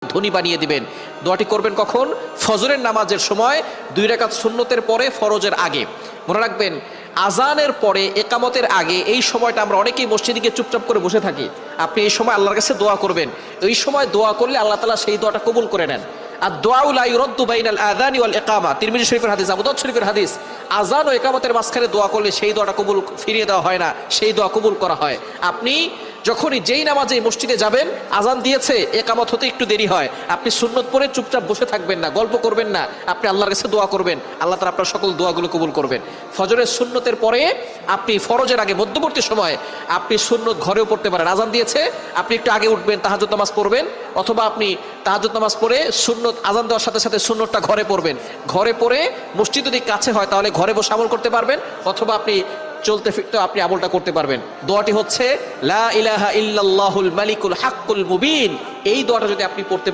ধনী বানিয়ে দিবেন। দোয়াটি করবেন কখন? ফজরের নামাজের সময় 2 রাকাত সুন্নতের পরে, ফরজের আগে। মনে রাখবেন, আজানের পরে, একামতের আগে এই সময়টা আমরা অনেকেই মসজিদে গিয়ে চুপচাপ করে বসে থাকি। আপনি এই সময় আল্লাহর কাছে দোয়া করবেন। এই সময় দোয়া করলে আল্লাহ তাআলা সেই দোয়াটা কবুল করে নেন। আর দোয়াউ লা ইউরাদ্দু বাইনাল আযানি ওয়াল ইকামা, তিরমিজি শরীফের হাদিস, আবু দাউদ শরীফের হাদিস। আজান ও একামতের মাঝখানে দোয়া করলে সেই দোয়াটা কবুল ফিরিয়ে দেওয়া হয় না, সেই দোয়া কবুল করা হয়। আপনি যখনই যেই নামাজে মসজিদে যাবেন, আজান দিয়েছে, একামত হতে একটু দেরি হয়, আপনি সুন্নত পড়ে চুপচাপ বসে থাকবেন না, গল্প করবেন না, আপনি আল্লাহর কাছে দোয়া করবেন। আল্লাহ তাআলা আপনার সকল দোয়াগুলো কবুল করবেন। ফজরের সুন্নতের পরে আপনি ফরজের আগে মধ্যবর্তী সময় আপনি সুন্নত ঘরেও পড়তে পারেন। আজান দিয়েছে, আপনি একটু আগে উঠবেন, তাহাজ্জুদ নামাজ পড়বেন, অথবা আপনি তাহাজ্জুদ নামাজ পড়ে সুন্নত আজান দেওয়ার সাথে সাথে সুন্নতটা ঘরে পড়বেন। ঘরে পড়ে মসজিদ যদি কাছে হয় তাহলে ঘরে বসে আমল করতে পারবেন, অথবা আপনি চলতে ফিরতে আপনি আমলটা করতে পারবেন। দোয়াটি হচ্ছে লা ইলাহা ইল্লাল্লাহুল মালিকুল হাক্কুল মুবিন। এই দোয়াটা যদি আপনি পড়তে